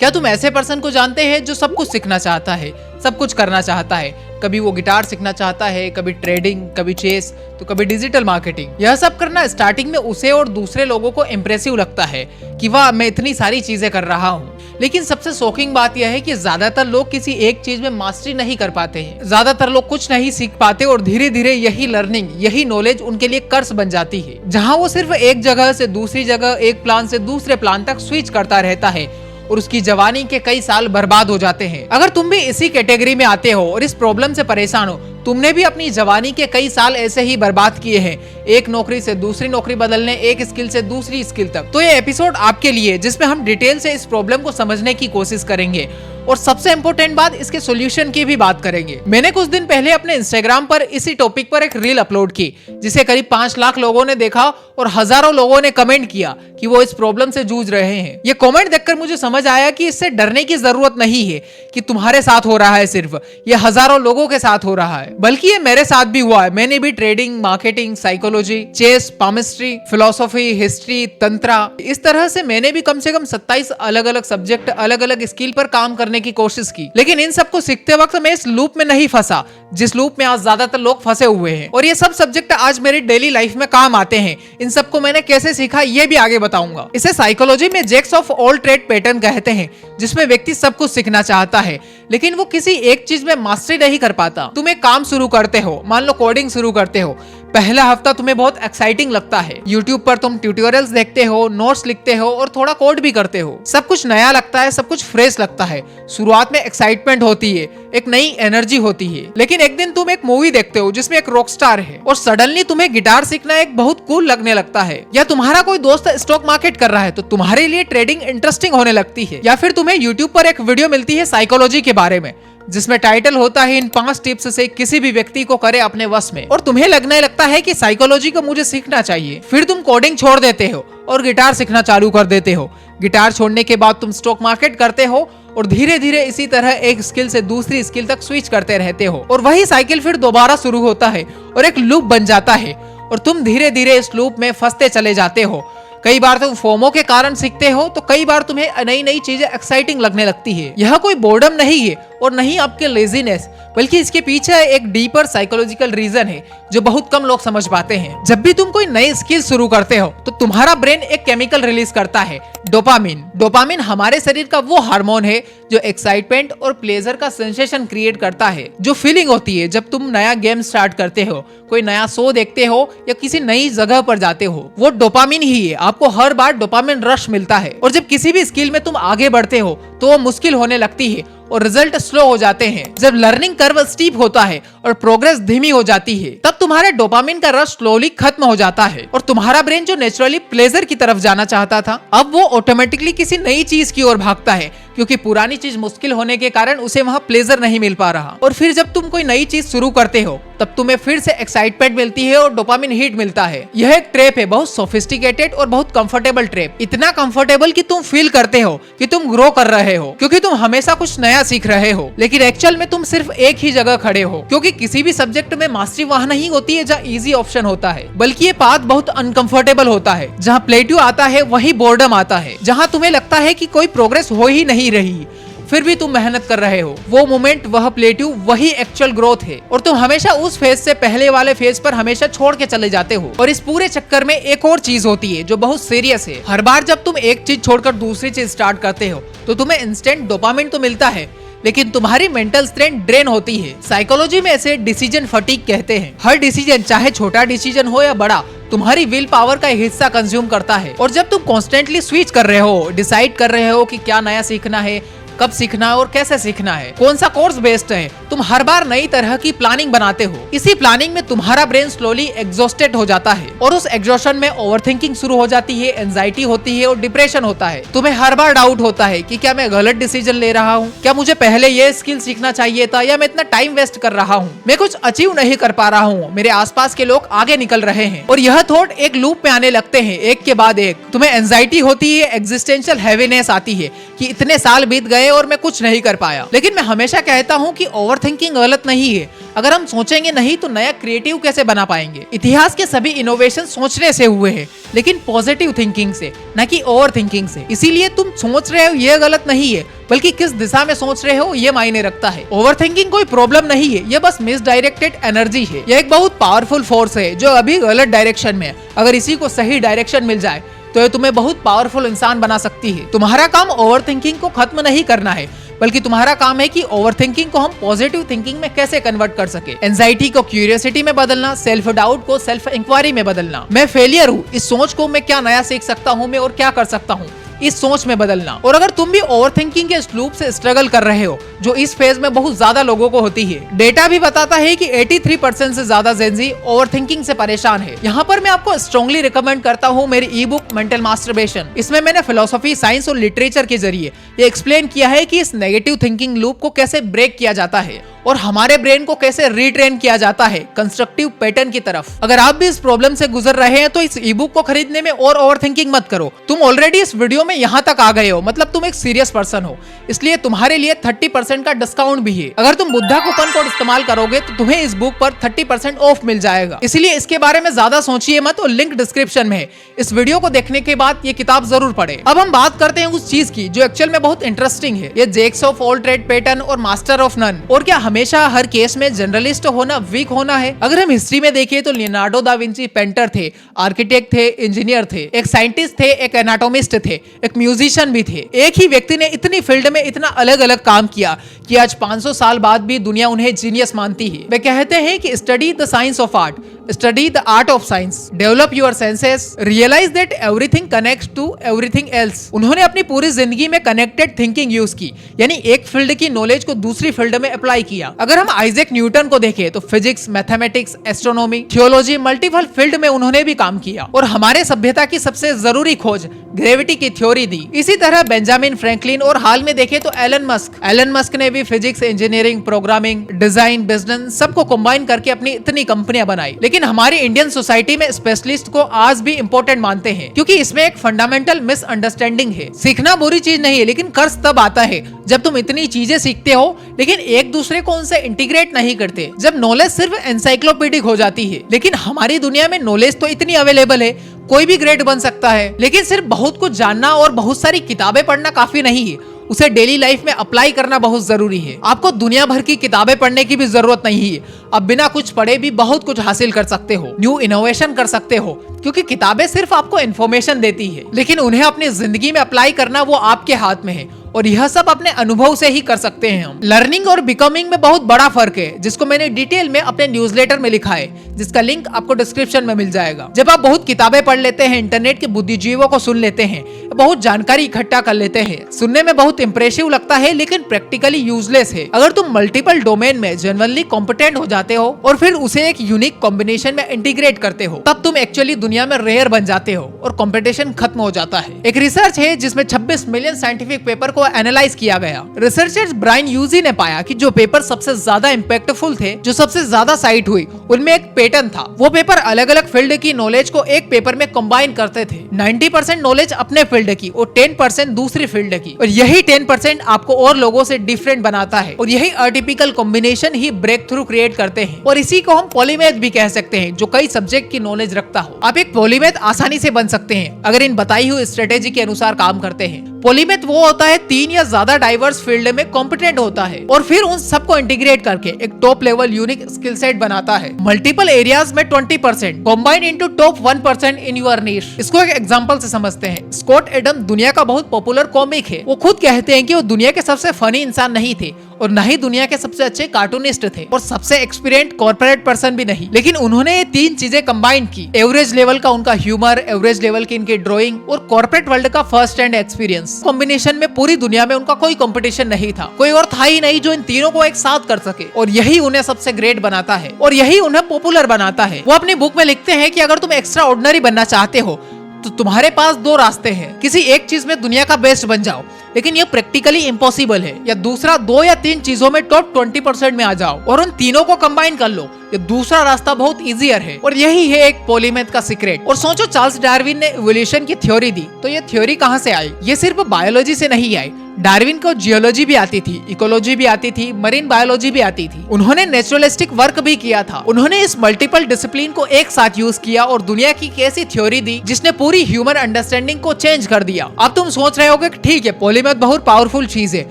क्या तुम ऐसे पर्सन को जानते हैं जो सब कुछ सीखना चाहता है, सब कुछ करना चाहता है? कभी वो गिटार सीखना चाहता है, कभी ट्रेडिंग, कभी चेस, तो कभी डिजिटल मार्केटिंग। यह सब करना स्टार्टिंग में उसे और दूसरे लोगों को इम्प्रेसिव लगता है कि वाह मैं इतनी सारी चीजें कर रहा हूँ। लेकिन सबसे शॉकिंग बात यह है कि ज्यादातर लोग किसी एक चीज में मास्टरी नहीं कर पाते हैं। ज्यादातर लोग कुछ नहीं सीख पाते और धीरे धीरे यही लर्निंग, यही नॉलेज उनके लिए कर्ज बन जाती है, जहाँ वो सिर्फ एक जगह से दूसरी जगह, एक प्लान से दूसरे प्लान तक स्विच करता रहता है और उसकी जवानी के कई साल बर्बाद हो जाते हैं। अगर तुम भी इसी कैटेगरी में आते हो और इस प्रॉब्लम से परेशान हो, तुमने भी अपनी जवानी के कई साल ऐसे ही बर्बाद किए हैं, एक नौकरी से दूसरी नौकरी बदलने, एक स्किल से दूसरी स्किल तक, तो ये एपिसोड आपके लिए, जिसमें हम डिटेल से इस प्रॉब्लम को समझने की कोशिश करेंगे और सबसे इम्पोर्टेंट बात, इसके सॉल्यूशन की भी बात करेंगे। मैंने कुछ दिन पहले अपने इंस्टाग्राम पर इसी टॉपिक पर एक रील अपलोड की, जिसे करीब 5 लाख लोगों ने देखा और हजारों लोगों ने कमेंट किया कि वो इस प्रॉब्लम से जूझ रहे हैं। ये कमेंट देखकर मुझे समझ आया कि इससे डरने की जरूरत नहीं है कि तुम्हारे साथ हो रहा है, सिर्फ ये हजारों लोगों के साथ हो रहा है, बल्कि ये मेरे साथ भी हुआ है। मैंने भी trading, marketing, psychology, chess, palmistry, philosophy, history, tantra, इस तरह से मैंने भी कम से कम 27 अलग अलग सब्जेक्ट, अलग अलग स्किल पर काम करने की कोशिश की। लेकिन इन सबको सीखते वक्त मैं इस लूप में नहीं फंसा जिस लूप में आज ज्यादातर लोग फंसे हुए हैं, और ये सब सब्जेक्ट आज मेरी डेली लाइफ में काम आते हैं। इन सबको मैंने कैसे सीखा ये भी आगे बताऊंगा। इसे साइकोलॉजी में jacks of all trade pattern कहते हैं, जिसमें व्यक्ति सब कुछ सीखना चाहता है लेकिन वो किसी एक चीज में मास्टरी नहीं कर पाता। तुम एक काम शुरू करते हो, मान लो कोडिंग शुरू करते हो। पहला हफ्ता तुम्हें बहुत एक्साइटिंग लगता है। YouTube पर तुम ट्यूटोरियल्स देखते हो, नोट्स लिखते हो और थोड़ा कोड भी करते हो। सब कुछ नया लगता है, सब कुछ फ्रेश लगता है। शुरुआत में एक्साइटमेंट होती है, एक नई एनर्जी होती है। लेकिन एक दिन तुम एक मूवी देखते हो जिसमें एक रॉक स्टार है और सडनली तुम्हें गिटार सीखना एक बहुत कूल लगने लगता है। या तुम्हारा कोई दोस्त स्टॉक मार्केट कर रहा है तो तुम्हारे लिए ट्रेडिंग इंटरेस्टिंग होने लगती है। या फिर तुम्हें YouTube पर एक वीडियो मिलती है साइकोलॉजी के बारे में, जिसमें टाइटल होता है इन 5 टिप्स से किसी भी व्यक्ति को करे अपने वश में, और तुम्हें लगने लगता है कि साइकोलॉजी को मुझे सीखना चाहिए। फिर तुम कोडिंग छोड़ देते हो और गिटार सीखना चालू कर देते हो। गिटार छोड़ने के बाद तुम स्टॉक मार्केट करते हो और धीरे धीरे इसी तरह एक स्किल से दूसरी स्किल तक स्विच करते रहते हो, और वही साइकिल फिर दोबारा शुरू होता है और एक लूप बन जाता है और तुम धीरे धीरे इस लूप में फंसते चले जाते हो। कई बार तुम फोमो के कारण सीखते हो तो कई बार तुम्हें नई नई चीजें एक्साइटिंग लगने लगती है। यह कोई बोर्डम नहीं है और नहीं आपके लेजीनेस, बल्कि इसके पीछे एक डीपर साइकोलॉजिकल रीजन है जो बहुत कम लोग समझ पाते हैं। जब भी तुम कोई नई स्किल शुरू करते हो तो तुम्हारा ब्रेन एक केमिकल रिलीज करता है, डोपामिन। डोपामिन हमारे शरीर का वो हार्मोन है जो एक्साइटमेंट और प्लेजर का सेंसेशन क्रिएट करता है। जो फीलिंग होती है जब तुम नया गेम स्टार्ट करते हो, कोई नया शो देखते हो या किसी नई जगह पर जाते हो, वो डोपामिन ही है। आपको हर बार डोपामिन रश मिलता है और जब किसी भी स्किल में तुम आगे बढ़ते हो तो वो मुश्किल होने लगती है और रिजल्ट स्लो हो जाते हैं। जब लर्निंग कर्व स्टीप होता है और प्रोग्रेस धीमी हो जाती है, तब तुम्हारे डोपामिन का रश स्लोली खत्म हो जाता है और तुम्हारा ब्रेन जो नेचुरली प्लेजर की तरफ जाना चाहता था, अब वो ऑटोमेटिकली किसी नई चीज की ओर भागता है, क्योंकि पुरानी चीज मुश्किल होने के कारण उसे वहाँ प्लेजर नहीं मिल पा रहा। और फिर जब तुम कोई नई चीज शुरू करते हो तब तुम्हें फिर से एक्साइटमेंट मिलती है और डोपामिन हिट मिलता है। यह एक ट्रैप है, बहुत सोफिस्टिकेटेड और बहुत कंफर्टेबल ट्रैप। इतना कंफर्टेबल कि तुम फील करते हो कि तुम ग्रो कर रहे हो, क्योंकि तुम हमेशा कुछ नया सीख रहे हो। लेकिन एक्चुअल में तुम सिर्फ एक ही जगह खड़े हो, क्योंकि किसी भी सब्जेक्ट में मास्टरी वहाँ नहीं होती है जहाँ इजी ऑप्शन होता है, बल्कि ये पाथ बहुत अनकंफर्टेबल होता है। जहाँ प्लेट्यू आता है वही बोर्डम आता है, जहाँ तुम्हें लगता है कि कोई प्रोग्रेस हो ही नहीं रही फिर भी तुम मेहनत कर रहे हो। वो मोमेंट, वह प्लेट्यू, वही एक्चुअल ग्रोथ है, और तुम हमेशा उस फेज से पहले वाले फेज पर हमेशा छोड़ के चले जाते हो। और इस पूरे चक्कर में एक और चीज होती है जो बहुत सीरियस है। हर बार जब तुम एक चीज छोड़कर दूसरी चीज स्टार्ट करते हो तो तुम्हें इंस्टेंट डोपामिन तो मिलता है, लेकिन तुम्हारी मेंटल स्ट्रेंथ ड्रेन होती है। साइकोलॉजी में इसे डिसीजन फटीग कहते हैं। हर डिसीजन, चाहे छोटा डिसीजन हो या बड़ा, तुम्हारी विल पावर का हिस्सा कंज्यूम करता है। और जब तुम कॉन्स्टेंटली स्विच कर रहे हो, डिसाइड कर रहे हो कि क्या नया सीखना है, कब सीखना है और कैसे सीखना है, कौन सा कोर्स बेस्ट है, तुम हर बार नई तरह की प्लानिंग बनाते हो। इसी प्लानिंग में तुम्हारा ब्रेन स्लोली एग्जॉस्टेड हो जाता है और उस एग्जॉशन में ओवरथिंकिंग शुरू हो जाती है, एंजाइटी होती है और डिप्रेशन होता है। तुम्हें हर बार डाउट होता है कि क्या मैं गलत डिसीजन ले रहा हूँ, क्या मुझे पहले ये स्किल सीखना चाहिए था, या मैं इतना टाइम वेस्ट कर रहा हूँ, मैं कुछ अचीव नहीं कर पा रहा हूँ, मेरे आसपास के लोग आगे निकल रहे हैं। और यह थॉट एक लूप में आने लगते हैं, एक के बाद एक। तुम्हें एंजाइटी होती है, एग्जिस्टेंशियल हैवीनेस आती है कि इतने साल बीत गए और मैं कुछ नहीं कर पाया। लेकिन मैं हमेशा कहता हूँ कि ओवर थिंकिंग गलत नहीं है। अगर हम सोचेंगे नहीं तो नया क्रिएटिव कैसे बना पाएंगे। इतिहास के सभी इनोवेशन सोचने से हुए हैं, लेकिन पॉजिटिव थिंकिंग से, न कि ओवर थिंकिंग से। इसीलिए तुम सोच रहे हो ये गलत नहीं है, बल्कि किस दिशा में सोच रहे हो ये मायने रखता है। ओवर थिंकिंग कोई प्रॉब्लम नहीं है, ये बस मिसडायरेक्टेड एनर्जी है। यह एक बहुत पावरफुल फोर्स है जो अभी गलत डायरेक्शन में है। अगर इसी को सही डायरेक्शन मिल जाए तो ये तुम्हें बहुत पावरफुल इंसान बना सकती है। तुम्हारा काम ओवर थिंकिंग को खत्म नहीं करना है, बल्कि तुम्हारा काम है कि ओवर थिंकिंग को हम पॉजिटिव थिंकिंग में कैसे कन्वर्ट कर सके। एंजाइटी को क्यूरियोसिटी में बदलना, सेल्फ डाउट को सेल्फ इंक्वायरी में बदलना। मैं फेलियर हूँ, इस सोच को मैं क्या नया सीख सकता हूँ मैं और क्या कर सकता हूँ, इस सोच में बदलना। और अगर तुम भी ओवर थिंकिंग के लूप से स्ट्रगल कर रहे हो, जो इस फेज में बहुत ज्यादा लोगों को होती है, डेटा भी बताता है कि 83% से ज्यादा जेनजी ओवर थिंकिंग से परेशान है। यहाँ पर मैं आपको स्ट्रांगली रिकमेंड करता हूँ मेरी ई बुक मेंटल मास्टरबेशन। इसमें मैंने फिलोसफी, साइंस और लिटरेचर के जरिए ये एक्सप्लेन किया है कि इस नेगेटिव थिंकिंग लूप को कैसे ब्रेक किया जाता है और हमारे ब्रेन को कैसे रीट्रेन किया जाता है कंस्ट्रक्टिव पैटर्न की तरफ। अगर आप भी इस प्रॉब्लम से गुजर रहे हैं तो इस ई बुक को खरीदने में और ओवर थिंकिंग मत करो। तुम ऑलरेडी इस वीडियो में यहाँ तक आ गए हो, मतलब तुम एक सीरियस पर्सन हो, इसलिए तुम्हारे लिए 30% का डिस्काउंट भी है। अगर तुम बुद्धा कूपन कोड इस्तेमाल करोगे तो तुम्हें इस बुक पर 30% ऑफ मिल जाएगा। इसलिए इसके बारे में ज्यादा सोचिए मत और लिंक डिस्क्रिप्शन में है। इस वीडियो को देखने के बाद ये किताब जरूर पढ़े। अब हम बात करते हैं उस चीज की जो एक्चुअल में बहुत इंटरेस्टिंग है। ये jacks of all trade pattern और मास्टर ऑफ नन। और क्या हमेशा हर केस में जनरलिस्ट होना वीक होना है? अगर हम हिस्ट्री में देखें तो लियोनार्डो दा विंची पेंटर थे, आर्किटेक्ट थे, इंजीनियर थे, एक साइंटिस्ट थे, एक एनाटोमिस्ट थे, एक म्यूजिशियन भी थे। एक ही व्यक्ति ने इतनी फील्ड में इतना अलग अलग काम किया कि आज 500 साल बाद भी दुनिया उन्हें जीनियस मानती है। वे कहते हैं कि study the science of art, study the art of science, develop your senses, realise that everything connects to everything else. उन्होंने अपनी पूरी जिंदगी में कनेक्टेड थिंकिंग यूज की, यानी एक फील्ड की नॉलेज को दूसरी फील्ड में अप्लाई किया। अगर हम आइजैक न्यूटन को देखें तो physics, mathematics, astronomy, theology, multiple field में उन्होंने भी काम किया और हमारे सभ्यता की सबसे जरूरी खोज ग्रेविटी की थ्योरी दी। इसी तरह बेंजामिन फ्रैंकलिन और हाल में देखें तो एलन मस्क ने भी physics, engineering, programming, design, business सबको कंबाइन करके अपनी इतनी कंपनियां बनाई। लेकिन हमारी इंडियन सोसाइटी में स्पेशलिस्ट को आज भी इम्पोर्टेंट मानते हैं, क्योंकि इसमें एक फंडामेंटल मिसअंडरस्टैंडिंग है। सीखना बुरी चीज नहीं है, लेकिन कर्ज तब आता है जब तुम इतनी चीजें सीखते हो लेकिन एक दूसरे को उनसे इंटीग्रेट नहीं करते, जब नॉलेज सिर्फ एनसाइक्लोपीडिक हो जाती है। लेकिन हमारी दुनिया में नॉलेज तो इतनी अवेलेबल है, कोई भी ग्रेट बन सकता है। लेकिन सिर्फ बहुत कुछ जानना और बहुत सारी किताबें पढ़ना काफी नहीं है, उसे डेली लाइफ में अप्लाई करना बहुत जरूरी है। आपको दुनिया भर की किताबें पढ़ने की भी जरूरत नहीं है, आप बिना कुछ पढ़े भी बहुत कुछ हासिल कर सकते हो, न्यू इनोवेशन कर सकते हो, क्योंकि किताबें सिर्फ आपको इन्फॉर्मेशन देती है, लेकिन उन्हें अपनी जिंदगी में अप्लाई करना वो आपके हाथ में है और यह सब अपने अनुभव से ही कर सकते हैं हम। लर्निंग और बिकमिंग में बहुत बड़ा फर्क है, जिसको मैंने डिटेल में अपने न्यूज़लेटर में लिखा है, जिसका लिंक आपको डिस्क्रिप्शन में मिल जाएगा। जब आप बहुत किताबें पढ़ लेते हैं, इंटरनेट के बुद्धिजीवों को सुन लेते हैं, बहुत जानकारी इकट्ठा कर लेते हैं, सुनने में बहुत इंप्रेसिव लगता है लेकिन प्रैक्टिकली यूजलेस है। अगर तुम मल्टीपल डोमेन में जेन्युइनली कॉम्पिटेंट हो जाते हो और फिर उसे एक यूनिक कॉम्बिनेशन में इंटीग्रेट करते हो, तब तुम एक्चुअली दुनिया में रेयर बन जाते हो और कंपटीशन खत्म हो जाता है। एक रिसर्च है जिसमें 26 मिलियन साइंटिफिक पेपर को एनालाइज किया गया। रिसर्चर ब्रायन यूजी ने पाया कि जो पेपर सबसे ज्यादा इम्पैक्टफुल थे, जो सबसे ज्यादा साइट हुई, उनमें एक पैटर्न था। वो पेपर अलग अलग फील्ड की नॉलेज को एक पेपर में कंबाइन करते थे। 90% नॉलेज अपने फील्ड की और 10% दूसरी फील्ड की, और यही 10% आपको और लोगों से डिफरेंट बनाता है, और यही अटिपिकल कॉम्बिनेशन ही ब्रेक थ्रू क्रिएट करते हैं। और इसी को हम पॉलीमैथ भी कह सकते हैं, जो कई सब्जेक्ट की नॉलेज रखता हो। आप एक पॉलीमैथ आसानी से बन सकते हैं अगर इन बताई हुई स्ट्रेटेजी के अनुसार काम करते हैं। पॉलीमैथ वो होता है 3 या ज्यादा डाइवर्स फील्ड में कॉम्पिटेंट होता है और फिर उन सबको इंटीग्रेट करके एक top level unique skill set बनाता है। मल्टीपल एरियाज में 20% combine into top 1% in your niche. इसको एक एग्जांपल से समझते हैं। स्कॉट एडम दुनिया का बहुत पॉपुलर कॉमिक है। वो खुद कहते हैं कि वो दुनिया के सबसे फनी इंसान नहीं थे और न ही दुनिया के सबसे अच्छे कार्टूनिस्ट थे और सबसे एक्सपीरियंस कॉर्पोरेट पर्सन भी नहीं, लेकिन उन्होंने ये 3 चीजें कंबाइन की। एवरेज लेवल का उनका ह्यूमर, एवरेज लेवल की इनकी ड्राइंग और कॉर्पोरेट वर्ल्ड का फर्स्ट हैंड एक्सपीरियंस। कॉम्बिनेशन में पूरी दुनिया में उनका कोई कंपटीशन नहीं था, कोई और था ही नहीं जो इन तीनों को एक साथ कर सके, और यही उन्हें सबसे ग्रेट बनाता है और यही उन्हें पॉपुलर बनाता है। वो अपनी बुक में लिखते हैं कि अगर तुम एक्स्ट्रा ऑर्डिनरी बनना चाहते हो तो तुम्हारे पास 2 रास्ते हैं। किसी एक चीज में दुनिया का बेस्ट बन जाओ लेकिन ये प्रैक्टिकली इम्पॉसिबल है। या दूसरा 2 या 3 चीजों में टॉप 20% में आ जाओ और उन तीनों को कंबाइन कर लो। ये दूसरा रास्ता बहुत इजियर है और यही है एक पॉलीमेथ का सीक्रेट। और सोचो, चार्ल्स डार्विन ने इवोल्यूशन की थ्योरी दी, तो ये थ्योरी कहाँ से आई? ये सिर्फ बायोलॉजी से नहीं आई। डार्विन को जियोलॉजी भी आती थी, इकोलॉजी भी आती थी, मरीन बायोलॉजी भी आती थी। उन्होंने नेचुरलिस्टिक वर्क भी किया था। उन्होंने इस मल्टीपल डिसिप्लिन को एक साथ यूज किया और दुनिया की कैसी थ्योरी दी जिसने पूरी ह्यूमन अंडरस्टैंडिंग को चेंज कर दिया। अब तुम सोच रहे होगे कि ठीक है, पॉलीमेथ बहुत पावरफुल चीज है,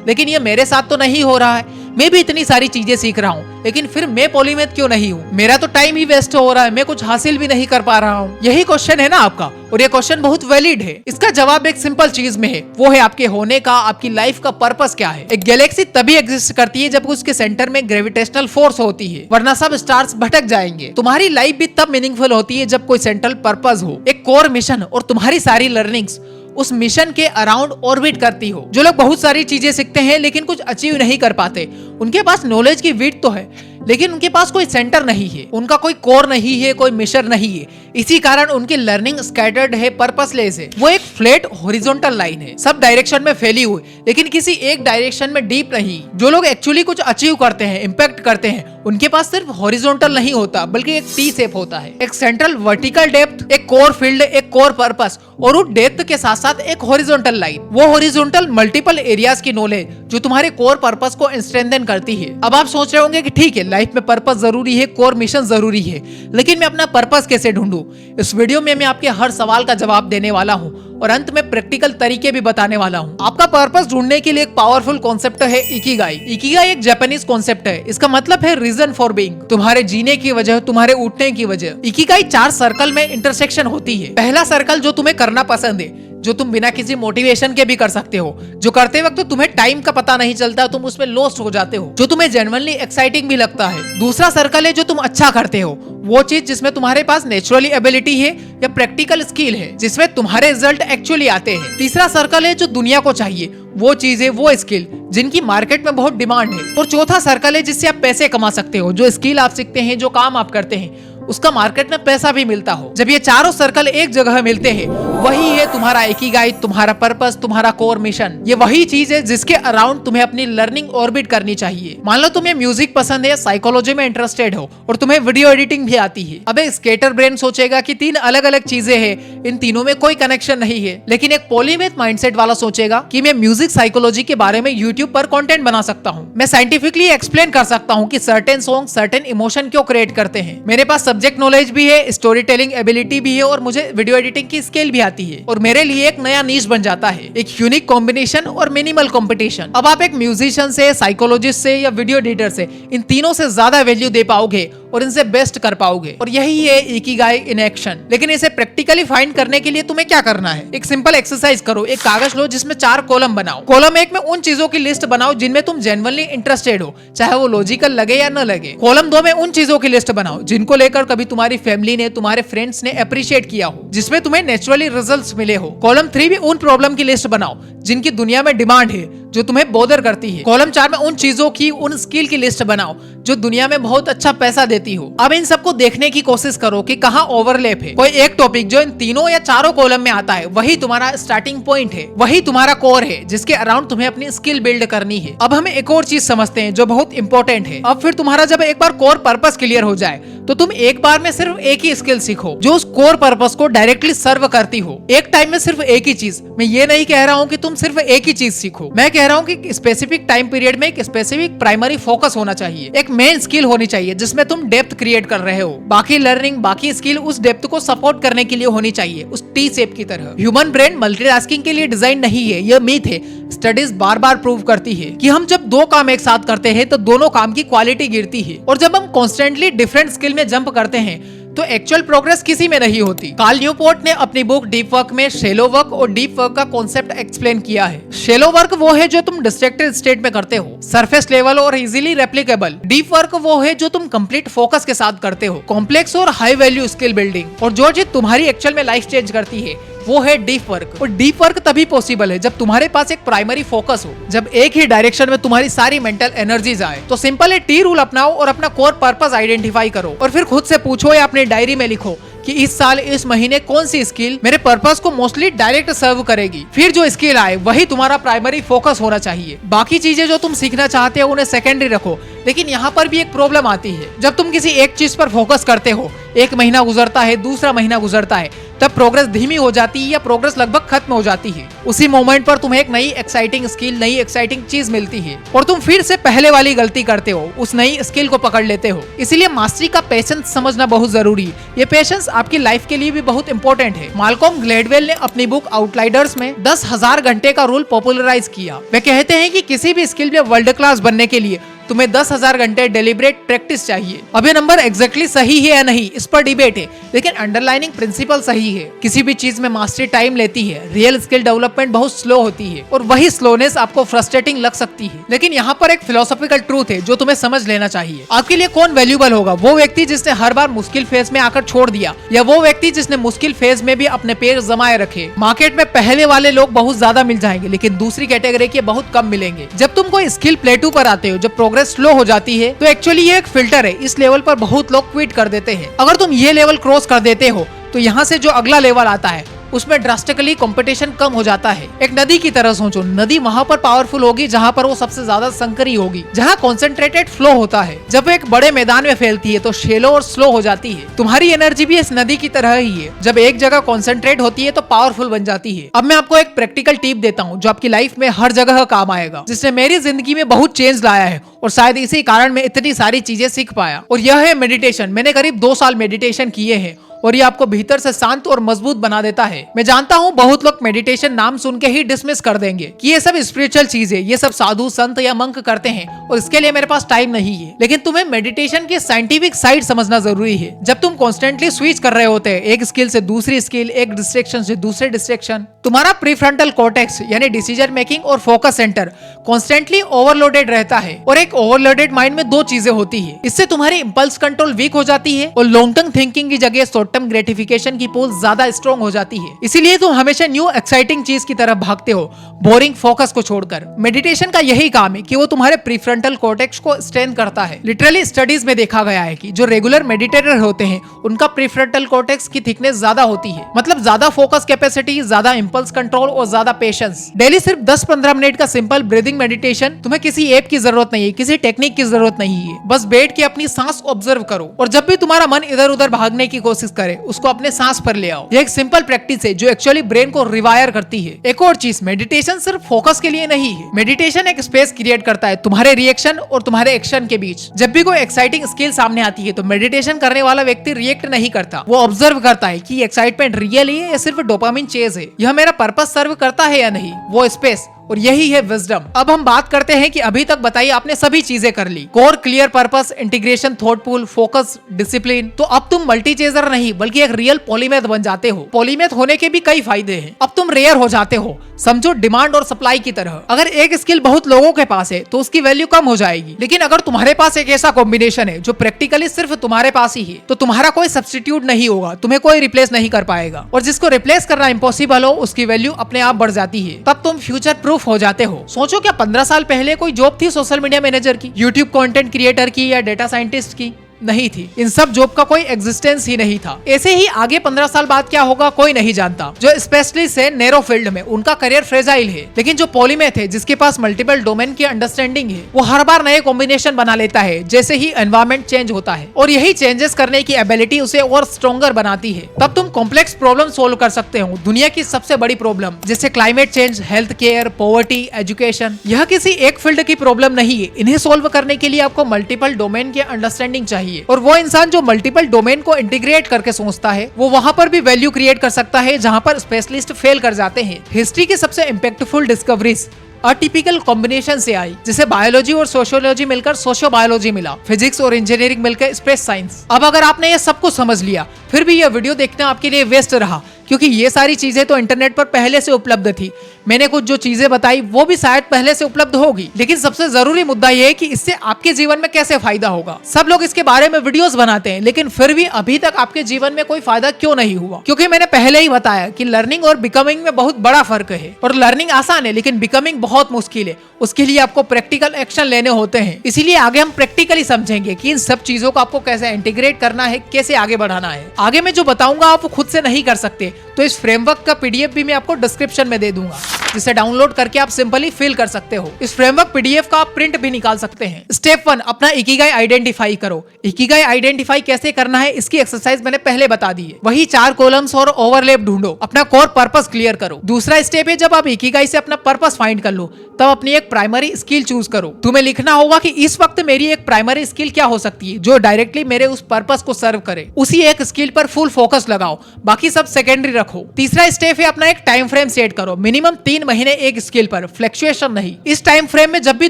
लेकिन ये मेरे साथ तो नहीं हो रहा है। मैं भी इतनी सारी चीजें सीख रहा हूँ, लेकिन फिर मैं पॉलीमेथ क्यों नहीं हूँ? मेरा तो टाइम ही वेस्ट हो रहा है, मैं कुछ हासिल भी नहीं कर पा रहा हूँ। यही क्वेश्चन है ना आपका, और ये क्वेश्चन बहुत वैलिड है। इसका जवाब एक सिंपल चीज में है, वो है आपके होने का, आपकी लाइफ का पर्पस क्या है। एक गैलेक्सी तभी एग्जिस्ट करती है जब उसके सेंटर में ग्रेविटेशनल फोर्स होती है, वरना सब स्टार्स भटक जाएंगे। तुम्हारी लाइफ भी तब मीनिंगफुल होती है जब कोई सेंट्रल पर्पस हो, एक कोर मिशन, और तुम्हारी सारी लर्निंग्स उस मिशन के अराउंड ऑर्बिट करती हो। जो लोग बहुत सारी चीजें सीखते हैं लेकिन कुछ अचीव नहीं कर पाते, उनके पास नॉलेज की विड्थ तो है, लेकिन उनके पास कोई सेंटर नहीं है, उनका कोई कोर नहीं है, कोई मिशन नहीं है। इसी कारण उनकी लर्निंग स्कैटर्ड है, पर्पसलेस है। वो एक फ्लैट हॉरिजॉन्टल लाइन है, सब डायरेक्शन में फैली हुई, लेकिन किसी एक डायरेक्शन में डीप नहीं। जो लोग एक्चुअली कुछ अचीव करते हैं, इम्पैक्ट करते हैं, उनके पास सिर्फ हॉरिजॉन्टल नहीं होता, बल्कि एक टी शेप होता है, एक सेंट्रल वर्टिकल डेप्थ, एक कोर फील्ड, एक कोर पर्पस, और उस डेप्थ के साथ साथ एक हॉरिजॉन्टल लाइन। वो हॉरिजॉन्टल मल्टीपल एरियाज की नॉलेज जो तुम्हारे कोर पर्पस को स्ट्रेंथन करती है। अब आप सोच रहे होंगे कि ठीक है, लाइफ में पर्पस जरूरी है, कोर मिशन जरूरी है, लेकिन मैं अपना पर्पस कैसे ढूंढूं? इस वीडियो में मैं आपके हर सवाल का जवाब देने वाला हूं और अंत में प्रैक्टिकल तरीके भी बताने वाला हूं। आपका पर्पस ढूंढने के लिए एक पावरफुल कॉन्सेप्ट है इकिगाई। इकिगाई एक जापानीज कॉन्सेप्ट है। इसका मतलब है रीजन फॉर बीइंग, तुम्हारे जीने की वजह, तुम्हारे उठने की वजह। इकिगाई 4 सर्कल में इंटरसेक्शन होती है। पहला सर्कल जो तुम्हें करना पसंद है, जो तुम बिना किसी मोटिवेशन के भी कर सकते हो, जो करते वक्त तुम्हें टाइम का पता नहीं चलता, तुम उसमें लॉस्ट हो जाते हो, जो तुम्हें जेन्युइनली एक्साइटिंग भी लगता है। दूसरा सर्कल है जो तुम अच्छा करते हो, वो चीज जिसमें तुम्हारे पास नेचुरली एबिलिटी है या प्रैक्टिकल स्किल है, जिसमें तुम्हारे रिजल्ट एक्चुअली आते हैं। तीसरा सर्कल है जो दुनिया को चाहिए, वो चीजें, वो स्किल जिनकी मार्केट में बहुत डिमांड है। और चौथा सर्कल है जिससे आप पैसे कमा सकते हो, जो स्किल आप सीखते हैं, जो काम आप करते हैं, उसका मार्केट में पैसा भी मिलता हो। जब ये चारों सर्कल एक जगह मिलते हैं, वही है तुम्हारा इकिगाई, तुम्हारा पर्पस, तुम्हारा कोर मिशन। ये वही चीज है जिसके अराउंड तुम्हें अपनी लर्निंग ऑर्बिट करनी चाहिए। मान लो तुम्हें म्यूजिक पसंद है, साइकोलॉजी में इंटरेस्टेड हो और तुम्हें वीडियो एडिटिंग भी आती है। अब एक स्केटर ब्रेन सोचेगा कि 3 अलग अलग चीजें हैं, इन तीनों में कोई कनेक्शन नहीं है। लेकिन एक पॉलीमेथ माइंडसेट वाला सोचेगा कि मैं म्यूजिक साइकोलॉजी के बारे में यूट्यूब पर कंटेंट बना सकता हूँ, मैं साइंटिफिकली एक्सप्लेन कर सकता हूँ कि सर्टेन सॉन्ग सर्टेन इमोशन क्यों क्रिएट करते हैं, मेरे पास सब्जेक्ट नॉलेज भी है, स्टोरी टेलिंग एबिलिटी भी है, और मुझे वीडियो एडिटिंग की स्किल भी आती है, और मेरे लिए एक नया नीश बन जाता है, एक यूनिक कॉम्बिनेशन और मिनिमल कंपटीशन। अब आप एक म्यूजिशियन से, साइकोलॉजिस्ट से या वीडियो एडिटर से इन तीनों से ज्यादा वैल्यू दे पाओगे और इनसे बेस्ट कर पाओगे, और यही है इकिगाई इन एक्शन। लेकिन इसे प्रैक्टिकली फाइंड करने के लिए तुम्हें क्या करना है? एक सिंपल एक्सरसाइज करो। एक कागज लो जिसमें 4 कॉलम बनाओ। कॉलम 1 में उन चीजों की लिस्ट बनाओ जिनमें तुम जेन्युइनली इंटरेस्टेड हो, चाहे वो लॉजिकल लगे या न लगे। कॉलम 2 में उन चीजों की लिस्ट बनाओ जिनको लेकर कभी तुम्हारी फैमिली ने, तुम्हारे फ्रेंड्स ने अप्रिशिएट किया हो, जिसमें तुम्हें नेचुरली रिजल्ट्स मिले हो। कॉलम 3 में उन प्रॉब्लम की लिस्ट बनाओ जिनकी दुनिया में डिमांड है, जो तुम्हें बॉदर करती है। कॉलम 4 में उन चीजों की, उन स्किल की लिस्ट बनाओ जो दुनिया में बहुत अच्छा पैसा देती हो। अब इन सबको देखने की कोशिश करो कि कहाँ ओवरलैप है। कोई एक टॉपिक जो इन तीनों या चारों कॉलम में आता है, वही तुम्हारा स्टार्टिंग पॉइंट है, वही तुम्हारा कोर है, जिसके अराउंड तुम्हें अपनी स्किल बिल्ड करनी है। अब हमें एक और चीज समझते हैं जो बहुत इंपॉर्टेंट है। अब फिर तुम्हारा जब एक बार कोर पर्पस क्लियर हो जाए, तो तुम एक बार में सिर्फ एक ही स्किल सीखो जो उस कोर पर्पस को डायरेक्टली सर्व करती हो। एक टाइम में सिर्फ एक ही चीज। मैं ये नहीं कह रहा हूँ कि तुम सिर्फ एक ही चीज सीखो, मैं कह रहा हूँ कि स्पेसिफिक टाइम पीरियड में एक स्पेसिफिक प्राइमरी फोकस होना चाहिए, एक मेन स्किल होनी चाहिए जिसमें तुम डेप्थ क्रिएट कर रहे हो। बाकी लर्निंग, बाकी स्किल उस डेप्थ को सपोर्ट करने के लिए होनी चाहिए, उस टी शेप की तरह। ह्यूमन ब्रेन मल्टीटास्किंग के लिए डिजाइन नहीं है, यह मीथ है। स्टडीज बार बार प्रूव करती है कि हम जब 2 काम एक साथ करते हैं तो दोनों काम की क्वालिटी गिरती है, और जब हम कॉन्स्टेंटली डिफरेंट स्किल में जंप करते हैं तो एक्चुअल प्रोग्रेस किसी में नहीं होती। कार्ल न्यूपोर्ट ने अपनी बुक डीप वर्क में शैलो वर्क और डीप वर्क का कॉन्सेप्ट एक्सप्लेन किया है। शैलो वर्क वो है जो तुम डिस्ट्रैक्टेड स्टेट में करते हो, सरफेस लेवल और इजीली रेप्लिकेबल। डीप वर्क वो है जो तुम कंप्लीट फोकस के साथ करते हो, कॉम्प्लेक्स और हाई वैल्यू स्किल बिल्डिंग। और जो चीज तुम्हारी एक्चुअल में लाइफ चेंज करती है वो है डीप वर्क। और डीप वर्क तभी पॉसिबल है जब तुम्हारे पास एक प्राइमरी फोकस हो, जब एक ही डायरेक्शन में तुम्हारी सारी मेंटल एनर्जीज आए। तो सिंपल है, टी रूल अपनाओ और अपना कोर पर्पस आइडेंटिफाई करो, और फिर खुद से पूछो या अपनी डायरी में लिखो कि इस साल इस महीने कौन सी स्किल मेरे पर्पस को मोस्टली डायरेक्ट सर्व करेगी। फिर जो स्किल आए वही तुम्हारा प्राइमरी फोकस होना चाहिए। बाकी चीजें जो तुम सीखना चाहते हो उन्हें सेकेंडरी रखो। लेकिन यहाँ पर भी एक प्रॉब्लम आती है, जब तुम किसी एक चीज पर फोकस करते हो, एक महीना गुजरता है, दूसरा महीना गुजरता है, तब प्रोग्रेस धीमी हो जाती है या प्रोग्रेस लगभग खत्म हो जाती है। उसी मोमेंट पर तुम्हें एक नई एक्साइटिंग स्किल, नई एक्साइटिंग चीज मिलती है और तुम फिर से पहले वाली गलती करते हो, उस नई स्किल को पकड़ लेते हो। इसीलिए मास्टरी का पेशेंस समझना बहुत जरूरी है। ये पेशेंस आपकी लाइफ के लिए भी बहुत इंपॉर्टेंट है। माल्कॉम ग्लेडवेल ने अपनी बुक आउटलाइडर्स में 10,000 घंटे का रूल पॉपुलराइज किया। वे कहते हैं कि किसी भी स्किल में वर्ल्ड क्लास बनने के लिए तुम्हें 10,000 घंटे डेलिब्रेट प्रैक्टिस चाहिए। अब ये नंबर एग्जैक्टली सही है या नहीं, इस पर डिबेट है, लेकिन अंडरलाइनिंग प्रिंसिपल सही है। किसी भी चीज में मास्टरी टाइम लेती है, रियल स्किल डेवलपमेंट बहुत स्लो होती है और वही स्लोनेस आपको फ्रस्ट्रेटिंग लग सकती है। लेकिन यहाँ पर एक फिलोसॉफिकल ट्रूथ है जो तुम्हें समझ लेना चाहिए। आपके लिए कौन वैल्यूबल होगा? वो व्यक्ति जिसने हर बार मुश्किल फेज में आकर छोड़ दिया, या वो व्यक्ति जिसने मुश्किल फेज में भी अपने पैर जमाए रखे? मार्केट में पहले वाले लोग बहुत ज्यादा मिल जाएंगे, लेकिन दूसरी कैटेगरी के बहुत कम मिलेंगे। जब तुम कोई स्किल प्लेटू पर आते हो, जब स्लो हो जाती है, तो एक्चुअली ये एक फिल्टर है। इस लेवल पर बहुत लोग क्विट कर देते हैं। अगर तुम ये लेवल क्रॉस कर देते हो तो यहाँ से जो अगला लेवल आता है उसमें ड्रास्टिकली कंपटीशन कम हो जाता है। एक नदी की तरह सोचो, नदी वहाँ पर पावरफुल होगी जहाँ पर वो सबसे ज्यादा संकरी होगी, जहाँ कॉन्सेंट्रेटेड फ्लो होता है। जब एक बड़े मैदान में फैलती है तो शेलो और स्लो हो जाती है। तुम्हारी एनर्जी भी इस नदी की तरह ही है, जब एक जगह कॉन्सेंट्रेट होती है तो पावरफुल बन जाती है। अब मैं आपको एक प्रैक्टिकल टिप देता हूँ जो आपकी लाइफ में हर जगह काम आएगा, जिसने मेरी जिंदगी में बहुत चेंज लाया है और शायद इसी कारण मैं इतनी सारी चीजें सीख पाया। और यह है मेडिटेशन। मैंने करीब 2 साल मेडिटेशन किए हैं और ये आपको भीतर से शांत और मजबूत बना देता है। मैं जानता हूँ बहुत लोग मेडिटेशन नाम सुन के ही डिसमिस कर देंगे कि ये सब स्पिरिचुअल चीज है, ये सब साधु संत या मंक करते हैं और इसके लिए मेरे पास टाइम नहीं है। लेकिन तुम्हें मेडिटेशन की साइंटिफिक साइड समझना जरूरी है। जब तुम कॉन्स्टेंटली स्विच कर रहे होते हैं एक स्किल से दूसरी स्किल, एक डिस्ट्रैक्शन से दूसरे डिस्ट्रैक्शन, तुम्हारा प्रीफ्रंटल कॉर्टेक्स यानी डिसीजन मेकिंग और फोकस सेंटर कॉन्स्टेंटली ओवरलोडेड रहता है। और एक ओवरलोडेड माइंड में 2 चीजें होती है, इससे तुम्हारी इंपल्स कंट्रोल वीक हो जाती है और लॉन्ग टर्म थिंकिंग की जगह शॉर्ट टर्म ग्रेटिफिकेशन की पूल ज्यादा स्ट्रॉन्ग हो जाती है। इसीलिए तुम हमेशा न्यू एक्साइटिंग चीज की तरफ भागते हो, बोरिंग फोकस को छोड़कर। मेडिटेशन का यही काम है कि वो तुम्हारे प्रीफ्रंटल कॉर्टेक्स को स्ट्रेंथ करता है। लिटरली स्टडीज में देखा गया है कि जो रेगुलर मेडिटेटर होते हैं उनका प्रीफ्रंटल कॉर्टेक्स की थिकनेस ज्यादा होती है, मतलब ज्यादा फोकस कैपेसिटी, ज्यादा इंपल्स कंट्रोल और ज्यादा पेशेंस। डेली सिर्फ 10-15 मिनट का सिंपल ब्रीदिंग मेडिटेशन। तुम्हें किसी ऐप की जरूरत नहीं है, किसी टेक्निक की जरूरत नहीं है, बस बैठ के अपनी सांस ऑब्जर्व करो और जब भी तुम्हारा मन इधर उधर भागने की कोशिश करे उसको अपने सांस पर ले आओ। यह एक सिंपल प्रैक्टिस है जो एक्चुअली ब्रेन को रिवायर करती है। एक और चीज, मेडिटेशन सिर्फ फोकस के लिए नहीं है। मेडिटेशन एक स्पेस क्रिएट करता है तुम्हारे रिएक्शन और तुम्हारे एक्शन के बीच। जब भी कोई एक्साइटिंग स्किल सामने आती है तो मेडिटेशन करने वाला व्यक्ति रिएक्ट नहीं करता, वो ऑब्जर्व करता है कि एक्साइटमेंट रियल है या सिर्फ डोपामिन चेज है, यह मेरा पर्पस सर्व करता है या नहीं, वो स्पेस। और यही है विजडम। अब हम बात करते हैं कि अभी तक बताइए आपने सभी चीजें कर ली, core, clear purpose, integration, thoughtful, focus, discipline, तो अब तुम मल्टी चेजर नहीं बल्कि एक रियल पॉलीमैथ बन जाते हो। पॉलीमैथ होने के भी कई फायदे हैं। अब तुम रेयर हो जाते हो, समझो डिमांड और सप्लाई की तरह। अगर एक स्किल बहुत लोगों के पास है तो उसकी वैल्यू कम हो जाएगी, लेकिन अगर तुम्हारे पास एक ऐसा कॉम्बिनेशन है जो प्रैक्टिकली सिर्फ तुम्हारे पास ही है तो तुम्हारा कोई सब्स्टिट्यूट नहीं होगा, तुम्हें कोई रिप्लेस नहीं कर पाएगा। और जिसको रिप्लेस करना इम्पॉसिबल हो उसकी वैल्यू अपने आप बढ़ जाती है। तब तुम फ्यूचर प्रूफ हो जाते हो। सोचो क्या 15 साल पहले कोई जॉब थी सोशल मीडिया मैनेजर की, यूट्यूब कंटेंट क्रिएटर की या डेटा साइंटिस्ट की? नहीं थी। इन सब जॉब का कोई एग्जिस्टेंस ही नहीं था। ऐसे ही आगे 15 साल बाद क्या होगा कोई नहीं जानता। जो स्पेशलिस्ट है नैरो फील्ड में उनका करियर फ्रेजाइल है, लेकिन जो पॉलीमैथ है जिसके पास मल्टीपल डोमेन की अंडरस्टैंडिंग है वो हर बार नए कॉम्बिनेशन बना लेता है जैसे ही एनवायरमेंट चेंज होता है, और यही चेंजेस करने की एबिलिटी उसे और स्ट्रॉन्गर बनाती है। तब तुम कॉम्प्लेक्स प्रॉब्लम सोल्व कर सकते हो, दुनिया की सबसे बड़ी प्रॉब्लम जैसे climate change, health care, poverty, education. यह किसी एक फील्ड की प्रॉब्लम नहीं है। इन्हें सोल्व करने के लिए आपको मल्टीपल डोमेन की अंडरस्टैंडिंग चाहिए, और वो इंसान जो मल्टीपल डोमेन को इंटीग्रेट करके सोचता है वो वहां पर भी वैल्यू क्रिएट कर सकता है जहां पर स्पेशलिस्ट फेल कर जाते हैं। हिस्ट्री की सबसे इम्पैक्टफुल डिस्कवरीज अटिपिकल कॉम्बिनेशन से आई, जिसे बायोलॉजी और सोशियोलॉजी मिलकर सोशियो बायोलॉजी मिला, फिजिक्स और इंजीनियरिंग मिलकर स्पेस साइंस। अब अगर आपने ये सब कुछ समझ लिया फिर भी यह वीडियो देखना आपके लिए वेस्ट रहा, क्योंकि ये सारी चीजें तो इंटरनेट पर पहले से उपलब्ध थी। मैंने कुछ जो चीजें बताई वो भी शायद पहले से उपलब्ध होगी, लेकिन सबसे जरूरी मुद्दा ये है कि इससे आपके जीवन में कैसे फायदा होगा। सब लोग इसके बारे में वीडियोस बनाते हैं, लेकिन फिर भी अभी तक आपके जीवन में कोई फायदा क्यों नहीं हुआ? क्योंकि मैंने पहले ही बताया कि लर्निंग और बिकमिंग में बहुत बड़ा फर्क है। और लर्निंग आसान है लेकिन बिकमिंग बहुत मुश्किल है। उसके लिए आपको प्रैक्टिकल एक्शन लेने होते हैं। इसीलिए आगे हम प्रैक्टिकली समझेंगे कि इन सब चीजों को आपको कैसे इंटीग्रेट करना है, कैसे आगे बढ़ाना है। आगे मैं जो बताऊंगा आप खुद से नहीं कर सकते, तो इस फ्रेमवर्क का पीडीएफ भी मैं आपको डिस्क्रिप्शन में दे दूंगा, जिसे डाउनलोड करके आप सिंपली फिल कर सकते हो। इस फ्रेमवर्क पीडीएफ का आप प्रिंट भी निकाल सकते हैं। स्टेप 1, अपना इकिगाई आइडेंटिफाई करो। इकिगाई आइडेंटिफाई कैसे करना है इसकी एक्सरसाइज मैंने पहले बता दी है। वही 4 कॉलम्स और ओवरलैप ढूंढो, अपना कोर पर्पस क्लियर करो। दूसरा स्टेप है, जब आप इकिगाई से अपना पर्पस फाइंड कर लो तब अपनी एक प्राइमरी स्किल चूज करो। तुम्हें लिखना होगा कि इस वक्त मेरी एक प्राइमरी स्किल क्या हो सकती है जो डायरेक्टली मेरे उस पर्पस को सर्व करे। उसी एक स्किल पर फुल फोकस लगाओ, बाकी सब सेकेंडरी रखो। तीसरा स्टेप है, अपना एक टाइम फ्रेम सेट करो, मिनिमम 3 महीने एक स्किल पर, फ्लक्चुएशन नहीं। इस टाइम फ्रेम में जब भी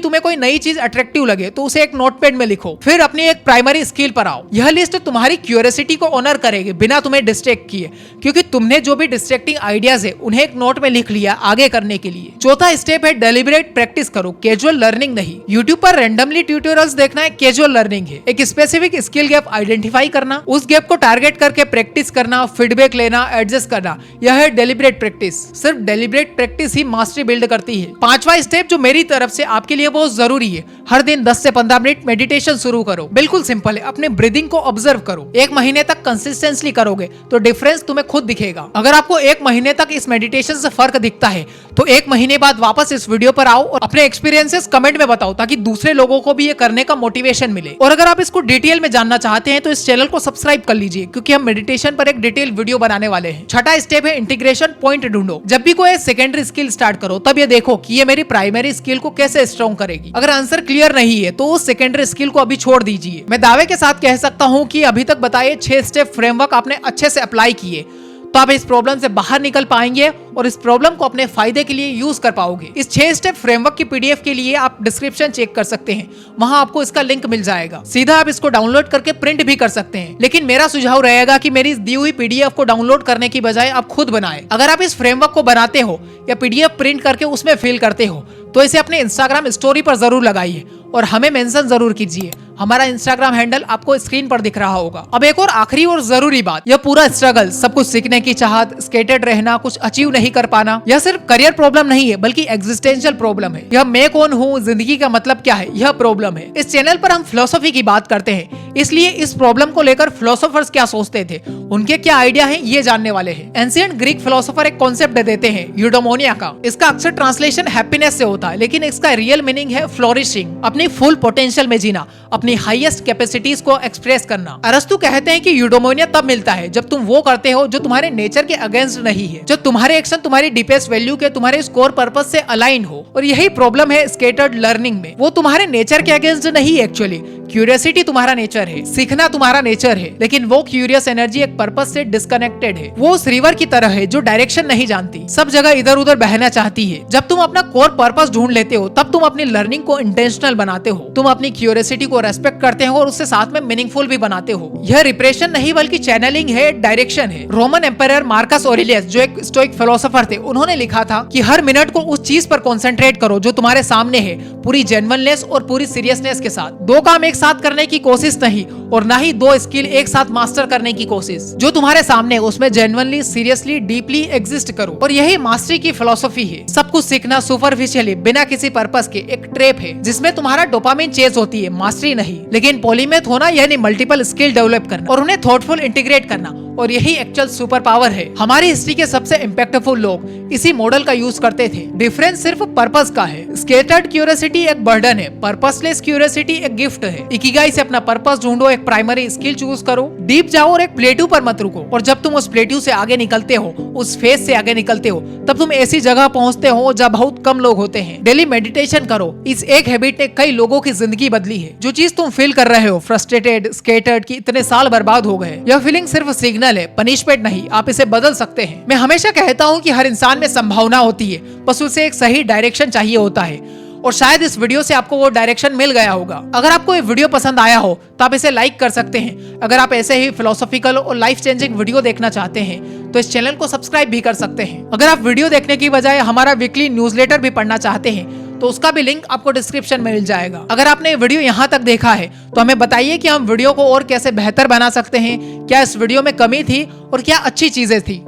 तुम्हें कोई नई चीज अट्रैक्टिव लगे तो उसे एक नोटपैड में लिखो, फिर अपनी एक प्राइमरी स्किल पर आओ। यह लिस्ट तुम्हारी क्यूरियोसिटी को ऑनर करेगी बिना तुम्हें डिस्ट्रैक्ट किए, क्योंकि तुमने जो भी डिस्ट्रैक्टिंग आइडियाज है उन्हें एक नोट में लिख लिया आगे करने के लिए। चौथा स्टेप है, डेलिब्रेट प्रैक्टिस करो, कैजुअल लर्निंग नहीं। यूट्यूब पर रैंडमली ट्यूटोरियल्स देखना एक कैजुअल लर्निंग है। एक स्पेसिफिक स्किल गैप आइडेंटिफाई करना, उस गैप को टारगेट करके प्रैक्टिस करना, फीडबैक लेना, एडजस्ट करना, यह है डेलिब्रेट प्रैक्टिस। सिर्फ डेलिब्रेट प्रैक्टिस ही मास्टरी बिल्ड करती है। पांचवा स्टेप जो मेरी तरफ से आपके लिए बहुत जरूरी है, हर दिन 10 से 15 मिनट मेडिटेशन शुरू करो। बिल्कुल सिंपल है, अपने ब्रीदिंग को ऑब्जर्व करो। 1 महीने तक कंसिस्टेंटली करोगे तो डिफरेंस तुम्हें खुद दिखेगा। अगर आपको 1 महीने तक इस मेडिटेशन से फर्क दिखता है तो 1 महीने बाद वापस इस वीडियो पर आओ और अपने एक्सपीरियंसेस कमेंट में बताओ, ताकि दूसरे लोगों को भी ये करने का मोटिवेशन मिले। और अगर आप इसको डिटेल में जानना चाहते हैं तो इस चैनल को सब्सक्राइब कर लीजिए, क्योंकि हम मेडिटेशन पर एक डिटेल वीडियो बनाने वाले हैं। छठा स्टेप है, इंटीग्रेशन पॉइंट ढूंढो। जब भी कोई सेकेंडरी स्किल स्टार्ट करो तब ये देखो कि ये मेरी प्राइमरी स्किल को कैसे स्ट्रॉन्ग करेगी। अगर आंसर क्लियर नहीं है तो उस सेकेंडरी स्किल को अभी छोड़ दीजिए। मैं दावे के साथ कह सकता हूँ कि अभी तक बताए 6 स्टेप फ्रेमवर्क आपने अच्छे से अप्लाई किए तो आप इस प्रॉब्लम से बाहर निकल पाएंगे और इस प्रॉब्लम को अपने फायदे के लिए यूज कर पाओगे। इस 6 स्टेप फ्रेमवर्क की पीडीएफ के लिए आप डिस्क्रिप्शन चेक कर सकते हैं, वहां आपको इसका लिंक मिल जाएगा। सीधा आप इसको डाउनलोड करके प्रिंट भी कर सकते हैं, लेकिन मेरा सुझाव रहेगा कि मेरी इस दी हुई पीडीएफ को डाउनलोड करने की बजाय आप खुद बनाएं। अगर आप इस फ्रेमवर्क को बनाते हो या पीडीएफ प्रिंट करके उसमें फिल करते हो तो इसे अपने इंस्टाग्राम स्टोरी पर जरूर लगाइए और हमें मेंशन जरूर कीजिए। हमारा इंस्टाग्राम हैंडल आपको स्क्रीन पर दिख रहा होगा। अब एक और आखिरी और जरूरी बात, यह पूरा स्ट्रगल, सब कुछ सीखने की चाहत, स्केटेड रहना, कुछ अचीव नहीं कर पाना, यह सिर्फ करियर प्रॉब्लम नहीं है बल्कि एग्जिस्टेंशियल प्रॉब्लम है। यह मैं कौन हूँ, जिंदगी का मतलब क्या है, यह प्रॉब्लम है। इस चैनल पर हम फिलोसफी की बात करते हैं, इसलिए इस प्रॉब्लम को लेकर फिलोसोफर्स क्या सोचते थे, उनके क्या आइडिया है, ये जानने वाले हैं। एंशिएंट ग्रीक फिलोसोफर एक कॉन्सेप्ट देते हैं यूडोमोनिया का। इसका अक्सर ट्रांसलेशन हैप्पीनेस से होता है, लेकिन इसका रियल मीनिंग है फ्लोरिशिंग, अपनी फुल पोटेंशियल में जीना, अपनी हाईएस्ट कैपेसिटीज को एक्सप्रेस करना। अरस्तु कहते हैं कि यूडोमोनिया तब मिलता है जब तुम वो करते हो जो तुम्हारे नेचर के अगेंस्ट नहीं है, जब तुम्हारे एक्शन तुम्हारी डीपेस्ट वैल्यू के, तुम्हारे स्कोर पर्पस से अलाइन हो। और यही प्रॉब्लम है स्केटर्ड लर्निंग में, वो तुम्हारे नेचर के अगेंस्ट नहीं। एक्चुअली क्यूरियोसिटी तुम्हारा नेचर है, सीखना तुम्हारा नेचर है, लेकिन वो क्यूरियस एनर्जी एक पर्पस से डिस्कनेक्टेड है। वो उस रिवर की तरह है जो डायरेक्शन नहीं जानती, सब जगह इधर उधर बहना चाहती है। जब तुम अपना कोर पर्पस ढूंढ लेते हो तब तुम अपनी लर्निंग को इंटेंशनल बनाते हो, तुम अपनी क्यूरियोसिटी को रेस्पेक्ट करते हो और उससे साथ में मीनिंगफुल भी बनाते हो। यह रिप्रेशन नहीं बल्कि चैनलिंग है, डायरेक्शन है। रोमन एम्पायर मार्कस ऑरेलियस जो एक स्टोइक फिलोसोफर थे, उन्होंने लिखा था कि हर मिनट को उस चीज पर कंसंट्रेट करो जो तुम्हारे सामने है, पूरी जेन्युइननेस और पूरी सीरियसनेस के साथ। 2 काम एक साथ करने की कोशिश नहीं और ना ही 2 स्किल एक साथ मास्टर करने की कोशिश। जो तुम्हारे सामने है उसमें जेन्युइनली, सीरियसली, डीपली एग्जिस्ट करो। और यही मास्टरी की फिलोसफी है। सब कुछ सीखना सुपरफिशियली बिना किसी पर्पस के एक ट्रैप है जिसमें तुम्हारा डोपामिन चेज होती है, मास्टरी नहीं। लेकिन पॉलीमेथ होना यानी मल्टीपल स्किल डेवलप करना और उन्हें थॉटफुल इंटीग्रेट करना, और यही एक्चुअल सुपर पावर है। हमारी हिस्ट्री के सबसे इम्पैक्टफुल लोग इसी मॉडल का यूज करते थे। डिफरेंस सिर्फ पर्पस का है। स्केटर्ड क्यूरियोसिटी एक बर्डन है, पर्पसलेस क्यूरियोसिटी एक गिफ्ट है। इकिगाई से अपना पर्पस ढूंढो, एक प्राइमरी स्किल चूज करो, डीप जाओ और एक प्लेट्यू पर मत रुको। और जब तुम उस प्लेट्यू से आगे निकलते हो, उस फेज से आगे निकलते हो, तब तुम ऐसी जगह पहुंचते हो जब बहुत कम लोग होते हैं। डेली मेडिटेशन करो। इस एक हैबिट ने कई लोगों की जिंदगी बदली है। जो चीज तुम फील कर रहे हो, फ्रस्ट्रेटेड, स्केटर्ड, की इतने साल बर्बाद हो गए, यह फीलिंग सिर्फ सिग्नल है, पनिशमेंट नहीं। आप इसे बदल सकते हैं। मैं हमेशा कहता हूँ कि हर इंसान में संभावना होती है, बस उसे एक सही डायरेक्शन चाहिए होता है। और शायद इस वीडियो से आपको वो डायरेक्शन मिल गया होगा। अगर आपको ये वीडियो पसंद आया हो तो आप इसे लाइक कर सकते हैं। अगर आप ऐसे ही फिलोसॉफिकल और लाइफ चेंजिंग वीडियो देखना चाहते हैं तो इस चैनल को सब्सक्राइब भी कर सकते हैं। अगर आप वीडियो देखने की बजाय हमारा वीकली न्यूज़लेटर भी पढ़ना चाहते हैं तो उसका भी लिंक आपको डिस्क्रिप्शन में मिल जाएगा। अगर आपने ये वीडियो यहाँ तक देखा है तो हमें बताइए कि हम वीडियो को और कैसे बेहतर बना सकते हैं, क्या इस वीडियो में कमी थी और क्या अच्छी चीजें थी।